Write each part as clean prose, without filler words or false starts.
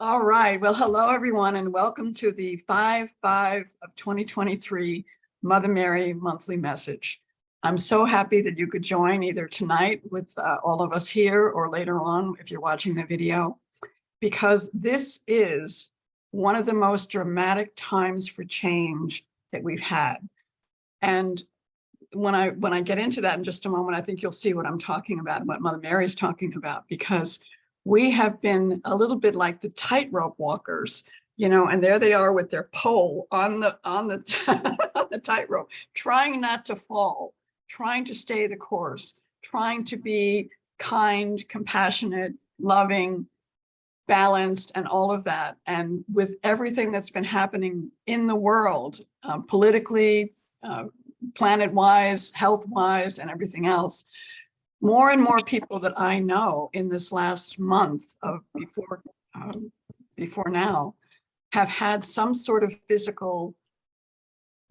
All right. Well, hello, everyone, and welcome to the 5/5 of 2023 Mother Mary monthly message. I'm so happy that you could join either tonight with all of us here or later on if you're watching the video, because this is one of the most dramatic times for change that we've had. And when I get into that in just a moment, I think you'll see what I'm talking about and what Mother Mary's talking about, because we have been a little bit like the tightrope walkers, and there they are with their pole on the on the tightrope, trying not to fall, trying to stay the course, trying to be kind, compassionate, loving, balanced, and all of that. And with everything that's been happening in the world, politically, planet-wise, health-wise, and everything else, more and more people that I know in this last month of before now have had some sort of physical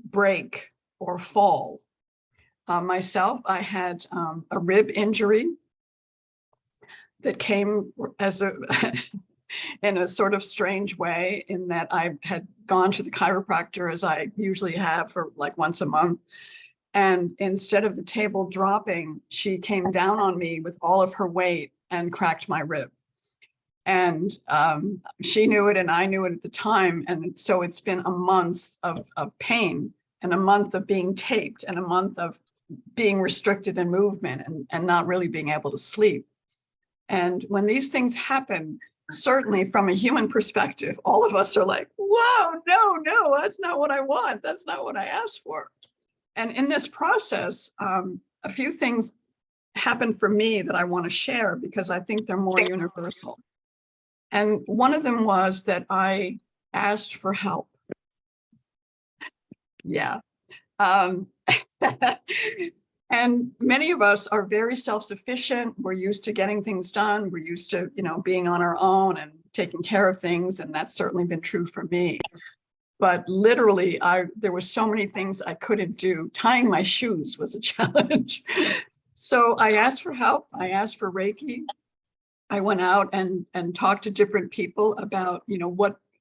break or fall. Myself, I had a rib injury that came as a in a sort of strange way, in that I had gone to the chiropractor, as I usually have for like once a month. And instead of the table dropping, she came down on me with all of her weight and cracked my rib. And she knew it and I knew it at the time. And so it's been a month of pain, and a month of being taped, and a month of being restricted in movement, and not really being able to sleep. And when these things happen, certainly from a human perspective, all of us are like, whoa, no, that's not what I want. That's not what I asked for. And in this process, a few things happened for me that I want to share because I think they're more universal. And one of them was that I asked for help. Yeah. And many of us are very self-sufficient. We're used to getting things done. We're used to, being on our own and taking care of things. And that's certainly been true for me. But literally, there were so many things I couldn't do. Tying my shoes was a challenge. So I asked for help. I asked for Reiki. I went out and talked to different people about,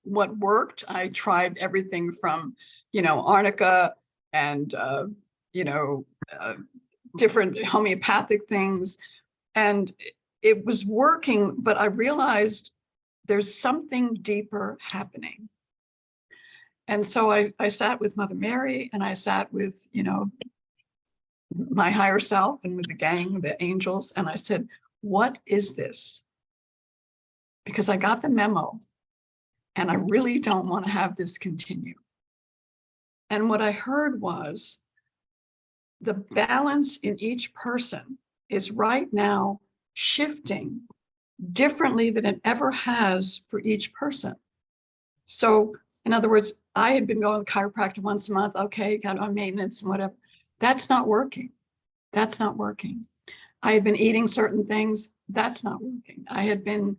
what worked. I tried everything from, arnica and, different homeopathic things. And it was working, but I realized there's something deeper happening. And so I sat with Mother Mary, and I sat with, my higher self, and with the gang, the angels. And I said, what is this? Because I got the memo, and I really don't want to have this continue. And what I heard was the balance in each person is right now shifting differently than it ever has for each person. So in other words, I had been going to the chiropractor once a month. Okay, got on maintenance and whatever. That's not working. That's not working. I had been eating certain things. That's not working. I had been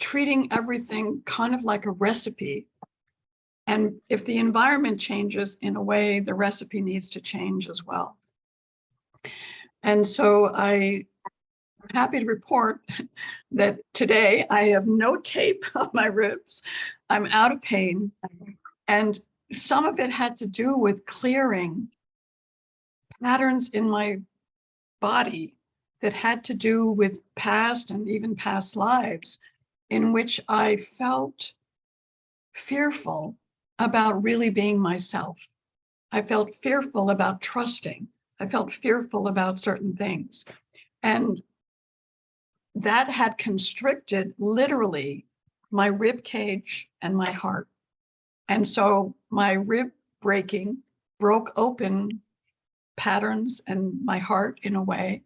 treating everything kind of like a recipe. And if the environment changes in a way, the recipe needs to change as well. And so I'm happy to report that today I have no tape on my ribs. I'm out of pain. And some of it had to do with clearing patterns in my body that had to do with past and even past lives in which I felt fearful about really being myself. I felt fearful about trusting. I felt fearful about certain things. And that had constricted literally my rib cage and my heart. And so my rib breaking broke open patterns and my heart in a way,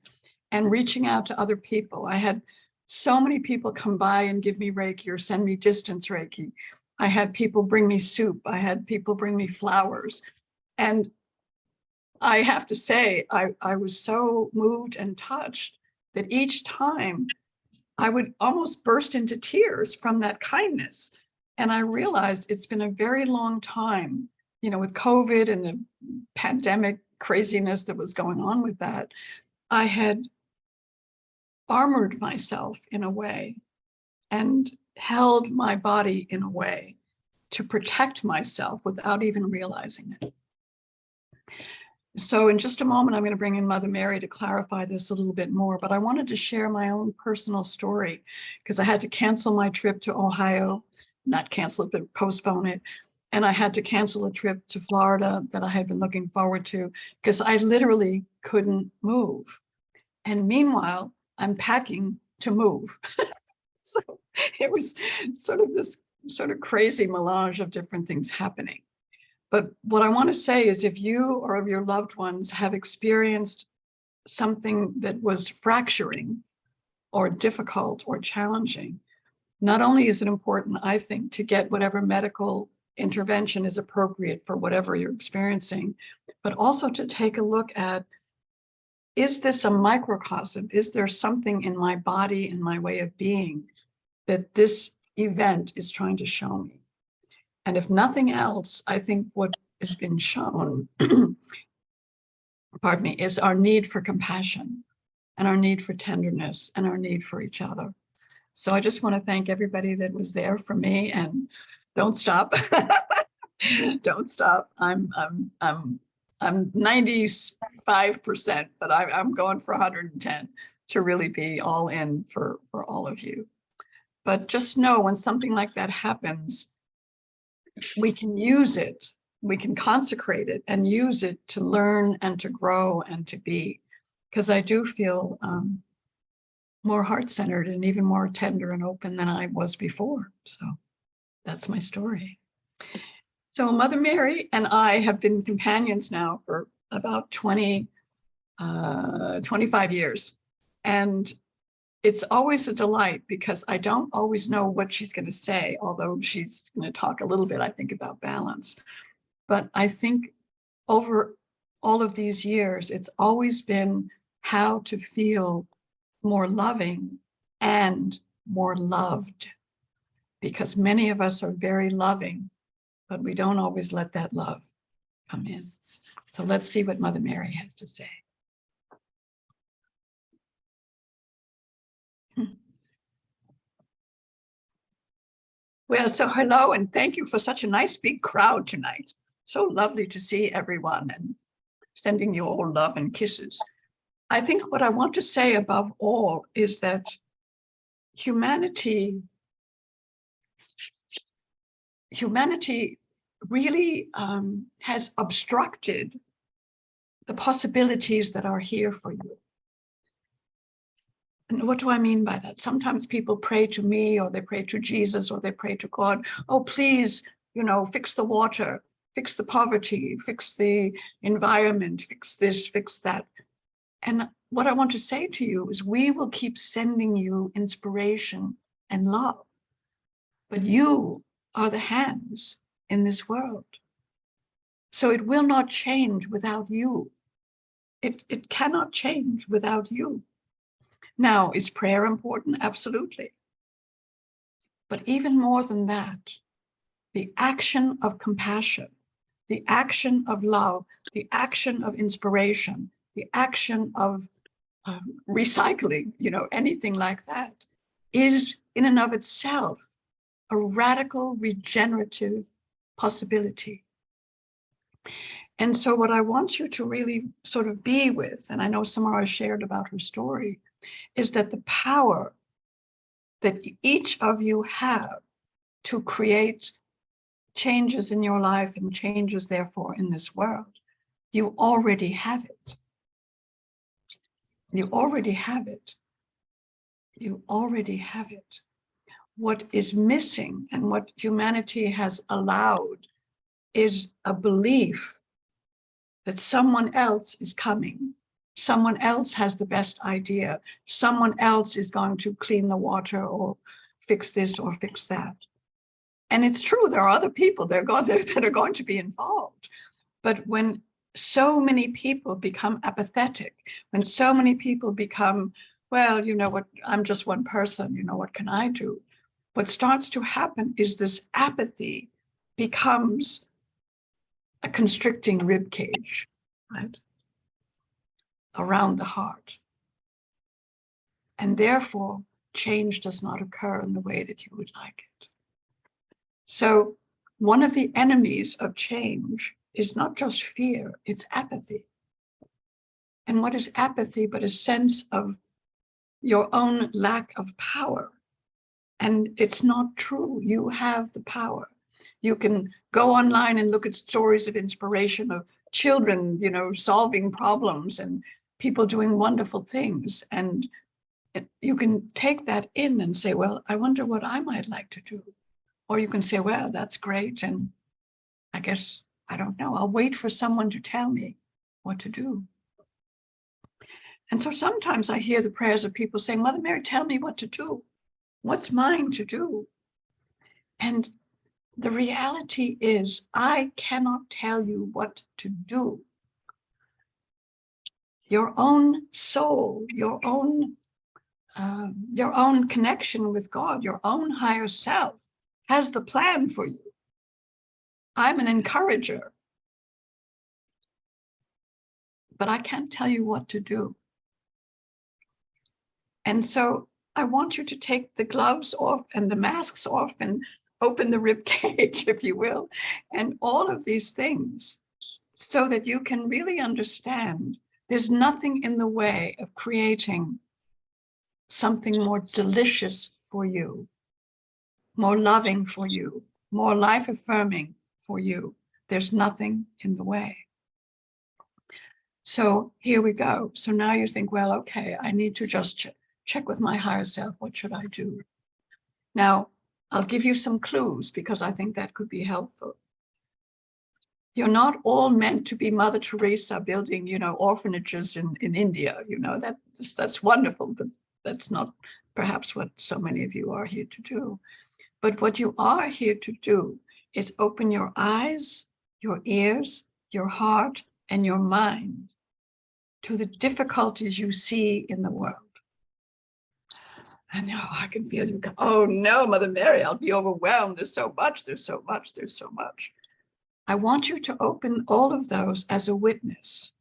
and reaching out to other people. I had so many people come by and give me Reiki or send me distance Reiki. I had people bring me soup. I had people bring me flowers. And I have to say, I was so moved and touched that each time I would almost burst into tears from that kindness. And I realized it's been a very long time, with COVID and the pandemic craziness that was going on with that. I had armored myself in a way and held my body in a way to protect myself without even realizing it. So in just a moment, I'm going to bring in Mother Mary to clarify this a little bit more, but I wanted to share my own personal story because I had to cancel my trip to Ohio, not cancel it, but postpone it. And I had to cancel a trip to Florida that I had been looking forward to because I literally couldn't move. And meanwhile, I'm packing to move. So it was sort of this sort of crazy melange of different things happening. But what I want to say is if you or your loved ones have experienced something that was fracturing or difficult or challenging, not only is it important, I think, to get whatever medical intervention is appropriate for whatever you're experiencing, but also to take a look at, is this a microcosm? Is there something in my body and my way of being that this event is trying to show me? And if nothing else, I think what has been shown, pardon me, is our need for compassion and our need for tenderness and our need for each other. So I just want to thank everybody that was there for me, and don't stop. Don't stop. I'm 95%, but I'm going for 110 to really be all in for all of you. But just know when something like that happens, we can use it, we can consecrate it and use it to learn and to grow and to be, because I do feel more heart-centered and even more tender and open than I was before. So that's my story. So Mother Mary and I have been companions now for about 25 years. And it's always a delight because I don't always know what she's going to say, although she's going to talk a little bit, I think, about balance. But I think over all of these years, it's always been how to feel more loving and more loved, because many of us are very loving, but we don't always let that love come in. So let's see what Mother Mary has to say. Well, so hello, and thank you for such a nice big crowd tonight. So lovely to see everyone and sending you all love and kisses. I think what I want to say above all is that humanity really has obstructed the possibilities that are here for you. And what do I mean by that? Sometimes people pray to me, or they pray to Jesus, or they pray to God. Oh, please, fix the water, fix the poverty, fix the environment, fix this, fix that. And what I want to say to you is we will keep sending you inspiration and love, but you are the hands in this world. So it will not change without you. It cannot change without you. Now, is prayer important? Absolutely. But even more than that, the action of compassion, the action of love, the action of inspiration, the action of recycling, anything like that, is in and of itself a radical regenerative possibility. And so what I want you to really sort of be with, and I know Samara shared about her story, is that the power that each of you have to create changes in your life and changes, therefore, in this world, you already have it. You already have it. You already have it. What is missing and what humanity has allowed is a belief that someone else is coming. Someone else has the best idea. Someone else is going to clean the water or fix this or fix that. And it's true, there are other people that are going to be involved. But when so many people become apathetic, when so many people become, well, you know what, I'm just one person, what can I do? What starts to happen is this apathy becomes a constricting rib cage, right? Around the heart. And therefore, change does not occur in the way that you would like it. So one of the enemies of change is not just fear, it's apathy. And what is apathy but a sense of your own lack of power? And it's not true. You have the power. You can go online and look at stories of inspiration of children, solving problems and people doing wonderful things. And you can take that in and say, well, I wonder what I might like to do. Or you can say, well, that's great. And I guess, I don't know, I'll wait for someone to tell me what to do. And so sometimes I hear the prayers of people saying, Mother Mary, tell me what to do. What's mine to do? And the reality is, I cannot tell you what to do. Your own soul, your own connection with God, your own higher self has the plan for you. I'm an encourager, but I can't tell you what to do. And so I want you to take the gloves off and the masks off and open the rib cage, if you will, and all of these things so that you can really understand there's nothing in the way of creating something more delicious for you, more loving for you, more life-affirming for you. There's nothing in the way. So here we go. So now you think, well, okay, I need to just check with my higher self. What should I do? Now, I'll give you some clues because I think that could be helpful. You're not all meant to be Mother Teresa building, orphanages in India. That's wonderful, but that's not perhaps what so many of you are here to do. But what you are here to do is open your eyes, your ears, your heart, and your mind to the difficulties you see in the world. I know, I can feel you go, oh no, Mother Mary, I'll be overwhelmed. There's so much, there's so much, there's so much. I want you to open all of those as a witness.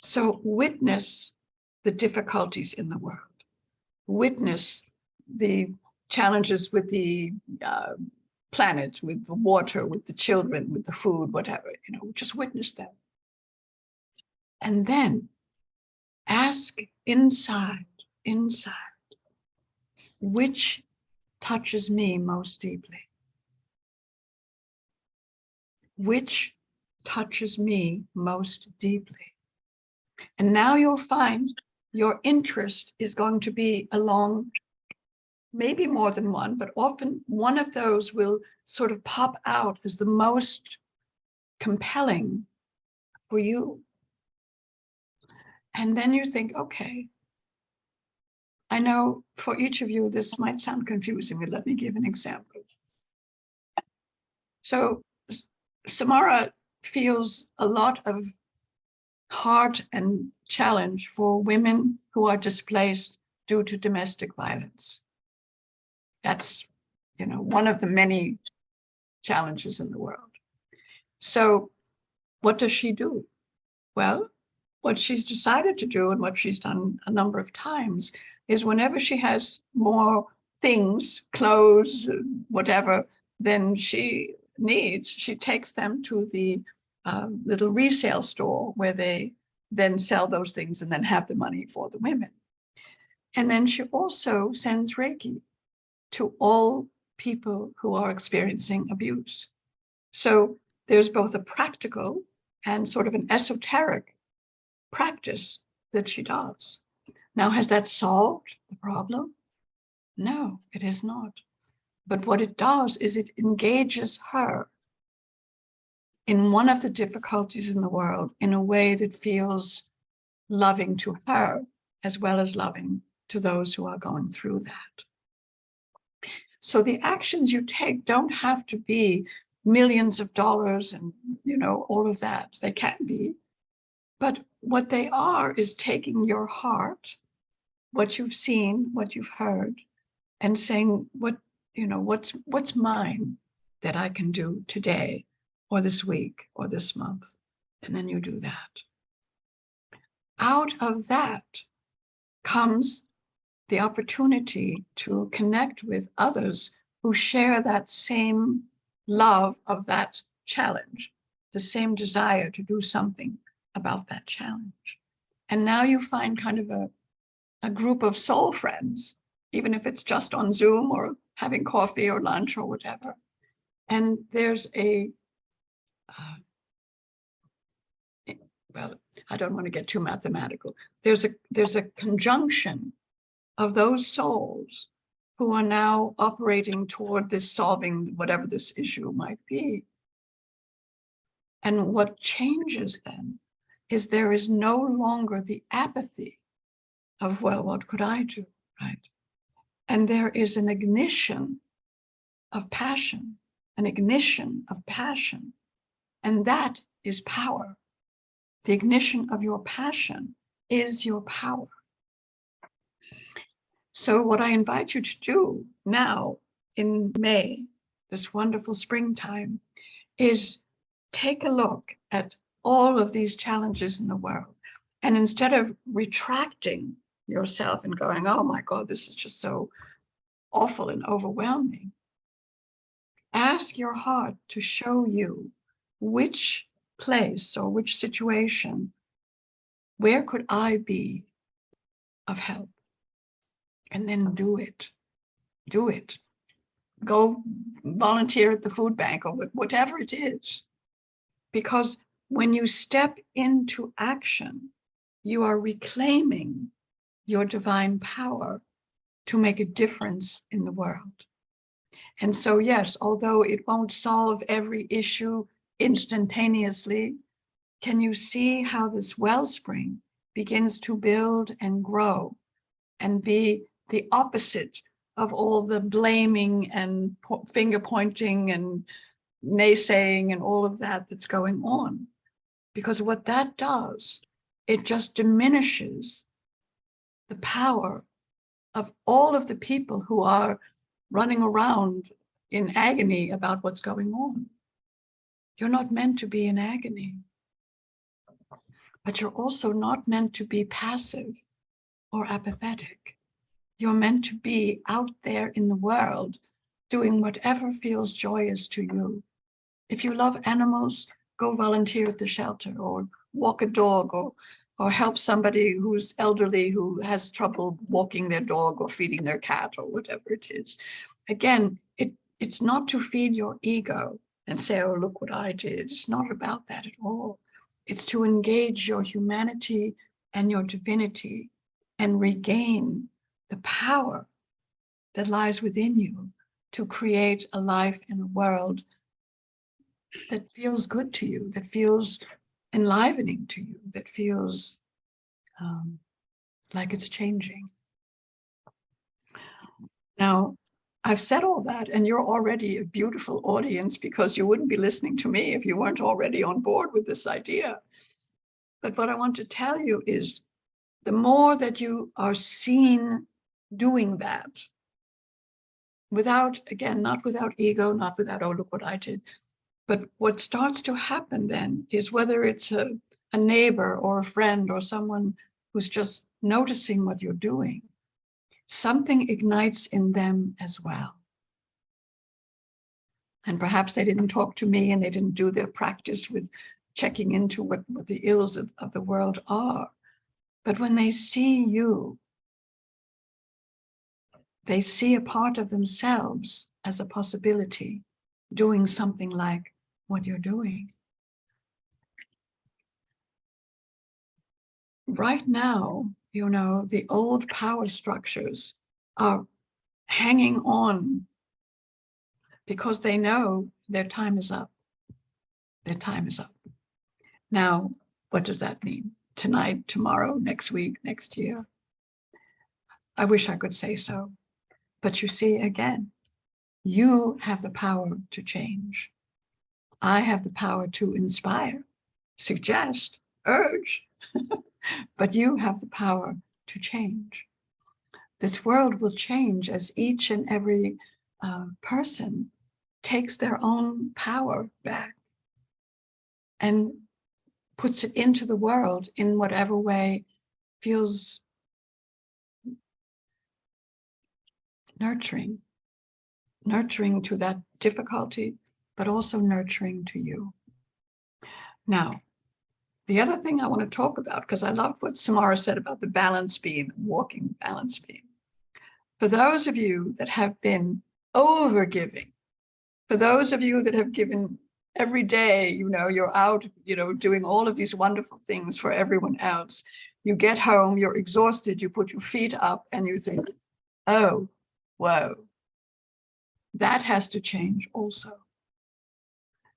So witness the difficulties in the world. Witness the challenges with the planet, with the water, with the children, with the food, whatever, just witness them. And then ask inside, which touches me most deeply? Which touches me most deeply? And now you'll find your interest is going to be along maybe more than one, but often one of those will sort of pop out as the most compelling for you. And then you think, okay, I know for each of you, this might sound confusing, but let me give an example. So Samara feels a lot of heart and challenge for women who are displaced due to domestic violence. That's, one of the many challenges in the world. So what does she do? Well, what she's decided to do and what she's done a number of times is whenever she has more things, clothes, whatever, than she needs, she takes them to the little resale store where they then sell those things and then have the money for the women. And then she also sends Reiki to all people who are experiencing abuse. So there's both a practical and sort of an esoteric practice that she does. Now, has that solved the problem? No, it has not. But what it does is it engages her in one of the difficulties in the world in a way that feels loving to her, as well as loving to those who are going through that. So the actions you take don't have to be millions of dollars and, all of that. They can be. But what they are is taking your heart, what you've seen, what you've heard, and saying, what's mine that I can do today or this week or this month? And then you do that. Out of that comes the opportunity to connect with others who share that same love of that challenge, the same desire to do something about that challenge. And now you find kind of a group of soul friends, even if it's just on Zoom or having coffee or lunch or whatever. And there's well, I don't want to get too mathematical. There's a conjunction of those souls who are now operating toward this solving whatever this issue might be. And what changes then is there is no longer the apathy of, well, what could I do, right? And there is an ignition of passion, an ignition of passion. And that is power. The ignition of your passion is your power. So what I invite you to do now in May, this wonderful springtime, is take a look at all of these challenges in the world. And instead of retracting yourself and going, oh my God, this is just so awful and overwhelming, ask your heart to show you which place or which situation, where could I be of help? And then do it. Do it. Go volunteer at the food bank or whatever it is. Because when you step into action, you are reclaiming your divine power to make a difference in the world. And so, yes, although it won't solve every issue instantaneously, can you see how this wellspring begins to build and grow and be the opposite of all the blaming and finger pointing and naysaying and all of that that's going on? Because what that does, it just diminishes the power of all of the people who are running around in agony about what's going on. You're not meant to be in agony, but you're also not meant to be passive or apathetic. You're meant to be out there in the world doing whatever feels joyous to you. If you love animals, go volunteer at the shelter or walk a dog or help somebody who's elderly who has trouble walking their dog or feeding their cat or whatever it is. Again, it's not to feed your ego and say, oh, look what I did. It's not about that at all. It's to engage your humanity and your divinity and regain the power that lies within you to create a life in a world that feels good to you, that feels enlivening to you, that feels like it's changing. Now, I've said all that, and you're already a beautiful audience because you wouldn't be listening to me if you weren't already on board with this idea. But what I want to tell you is the more that you are seen doing that, without, again, not without ego, not without, oh, look what I did. But what starts to happen then is whether it's a neighbor or a friend or someone who's just noticing what you're doing, something ignites in them as well. And perhaps they didn't talk to me and they didn't do their practice with checking into what the ills of the world are. But when they see you, they see a part of themselves as a possibility, doing something like what you're doing. Right now, you know, the old power structures are hanging on because they know their time is up. Their time is up. Now, what does that mean? Tonight, tomorrow, next week, next year? I wish I could say so. But you see, again, you have the power to change. I have the power to inspire, suggest, urge, but you have the power to change. This world will change as each and every person takes their own power back and puts it into the world in whatever way feels nurturing, nurturing to that difficulty, but also nurturing to you. Now, the other thing I want to talk about, because I love what Samara said about the balance beam, walking balance beam. For those of you that have been overgiving, for those of you that have given every day, you're out, doing all of these wonderful things for everyone else. You get home, you're exhausted, you put your feet up and you think, oh, whoa, that has to change also.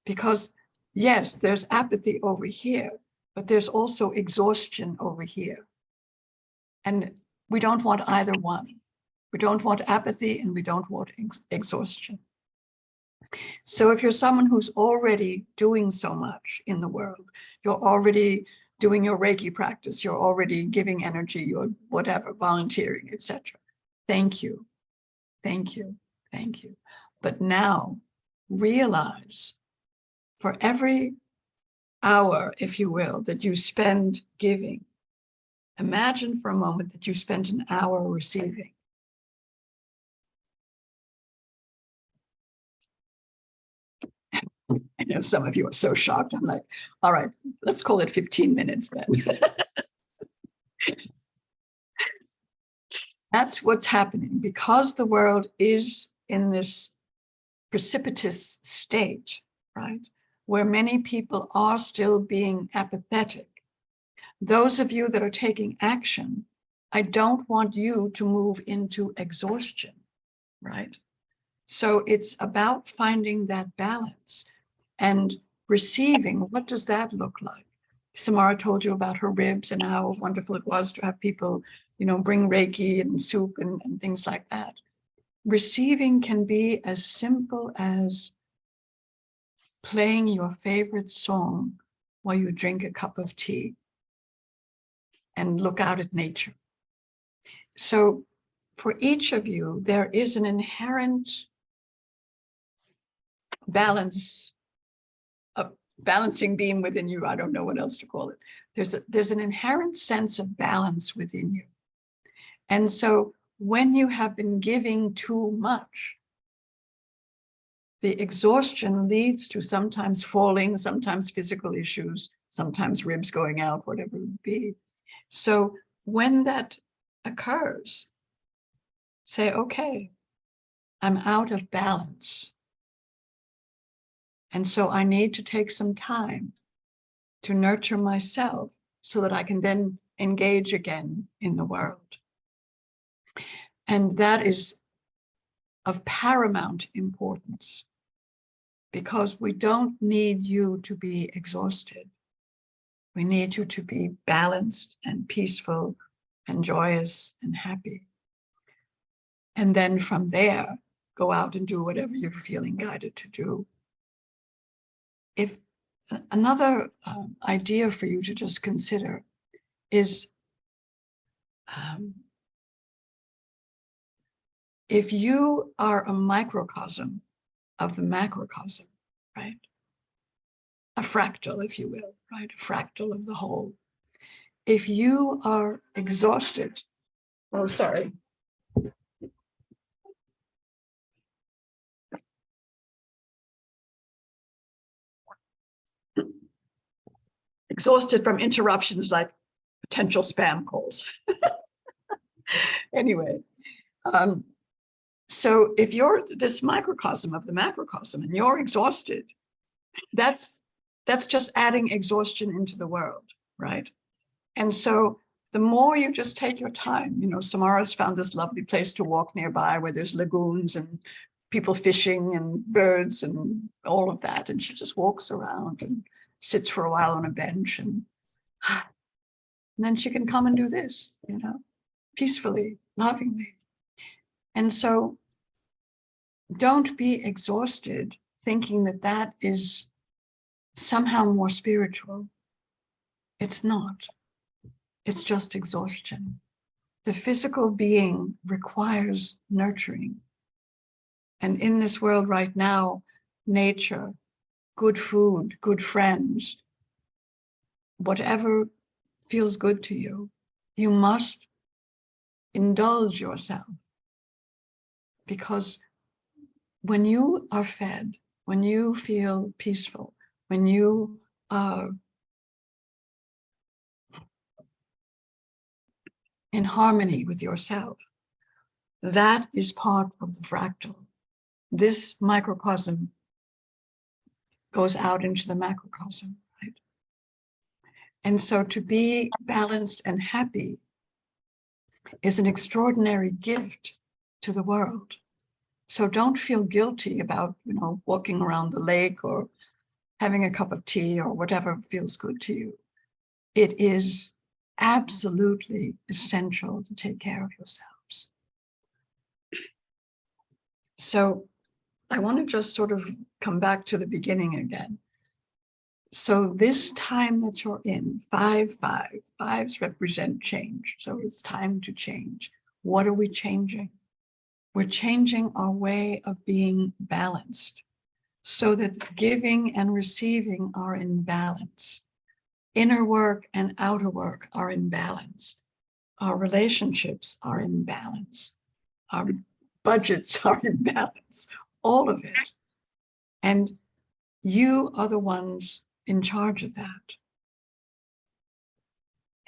Because yes, there's apathy over here, but there's also exhaustion over here. And we don't want either one. We don't want apathy and we don't want exhaustion. So if you're someone who's already doing so much in the world, you're already doing your Reiki practice, you're already giving energy, you're whatever, volunteering, etc. Thank you, thank you, thank you. But now realize for every hour, if you will, that you spend giving, imagine for a moment that you spent an hour receiving. I know some of you are so shocked. I'm like, all right, let's call it 15 minutes then. That's what's happening because the world is in this precipitous state, right? Where many people are still being apathetic. Those of you that are taking action, I don't want you to move into exhaustion, right? So it's about finding that balance and receiving. What does that look like? Samara told you about her ribs and how wonderful it was to have people, bring Reiki and soup and things like that. Receiving can be as simple as playing your favorite song while you drink a cup of tea and look out at nature. So for each of you, there is an inherent balance, a balancing beam within you. I don't know what else to call it. There's an inherent sense of balance within you. And so when you have been giving too much, the exhaustion leads to sometimes falling, sometimes physical issues, sometimes ribs going out, whatever it would be. So when that occurs, say, okay, I'm out of balance. And so I need to take some time to nurture myself so that I can then engage again in the world. And that is of paramount importance because we don't need you to be exhausted. We need you to be balanced and peaceful and joyous and happy. And then from there, go out and do whatever you're feeling guided to do. If another idea for you to just consider is if you are a microcosm of the macrocosm, right? A fractal, if you will, right? A fractal of the whole. If you are exhausted, oh, sorry. Exhausted from interruptions like potential spam calls. Anyway, so if you're this microcosm of the macrocosm and you're exhausted, that's just adding exhaustion into the world, right? And so the more you just take your time, Samara's found this lovely place to walk nearby where there's lagoons and people fishing and birds and all of that. And she just walks around and sits for a while on a bench and then she can come and do this, peacefully, lovingly. And so don't be exhausted thinking that that is somehow more spiritual. It's not. It's just exhaustion. The physical being requires nurturing. And in this world right now, nature, good food, good friends, whatever feels good to you, you must indulge yourself. Because when you are fed, when you feel peaceful, when you are in harmony with yourself, that is part of the fractal. This microcosm goes out into the macrocosm, right? And so to be balanced and happy is an extraordinary gift to the world. So don't feel guilty about, walking around the lake or having a cup of tea or whatever feels good to you. It is absolutely essential to take care of yourselves. So I want to just sort of come back to the beginning again. So this time that you're in, 5-5, fives represent change. So it's time to change. What are we changing? We're changing our way of being balanced so that giving and receiving are in balance. Inner work and outer work are in balance. Our relationships are in balance. Our budgets are in balance, all of it. And you are the ones in charge of that.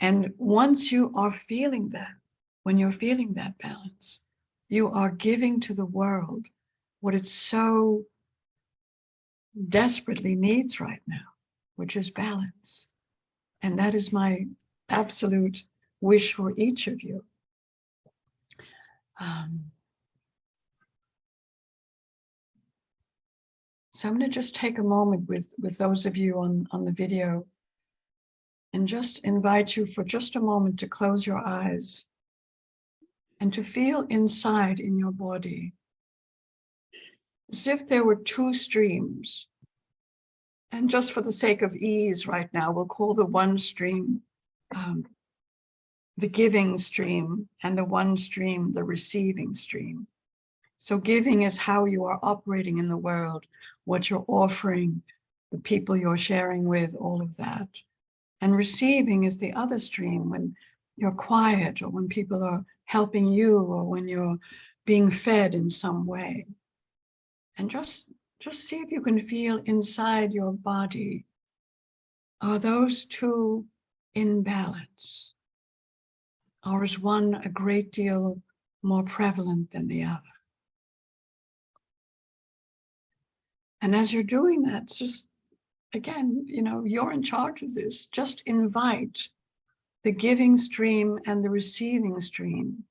And once you are feeling that, when you're feeling that balance, you are giving to the world what it so desperately needs right now, which is balance. And that is my absolute wish for each of you. So I'm going to just take a moment with those of you on the video and just invite you for just a moment to close your eyes and to feel inside in your body as if there were two streams. And just for the sake of ease right now, we'll call the one stream the giving stream, and the one stream the receiving stream. So giving is how you are operating in the world, what you're offering, the people you're sharing with, all of that. And receiving is the other stream, when you're quiet, or when people are helping you, or when you're being fed in some way. And just see if you can feel inside your body, are those two in balance? Or is one a great deal more prevalent than the other? And as you're doing that, just, again, you're in charge of this. Just invite the giving stream and the receiving stream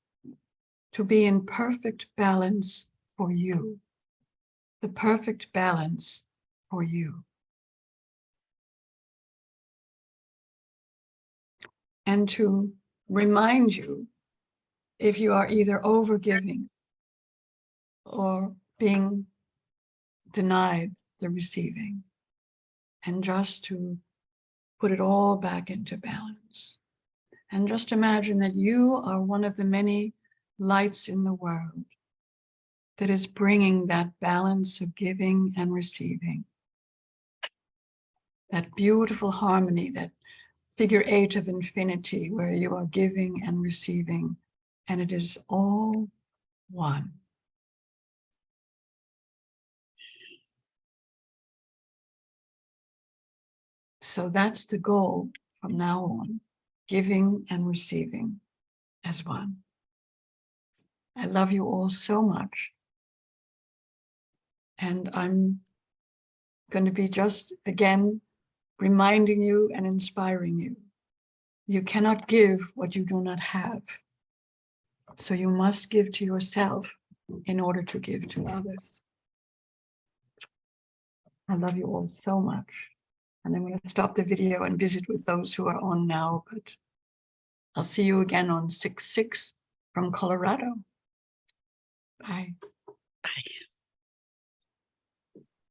to be in perfect balance for you. The perfect balance for you. And to remind you, if you are either overgiving or being denied the receiving, and just to put it all back into balance. And just imagine that you are one of the many lights in the world that is bringing that balance of giving and receiving, that beautiful harmony, that figure 8 of infinity, where you are giving and receiving, and it is all one. So that's the goal from now on, giving and receiving as one. I love you all so much. And I'm going to be just, again, reminding you and inspiring you. You cannot give what you do not have. So you must give to yourself in order to give to others. I love you all so much. And I'm going to stop the video and visit with those who are on now, but I'll see you again on 6/6 from Colorado. Bye. Bye.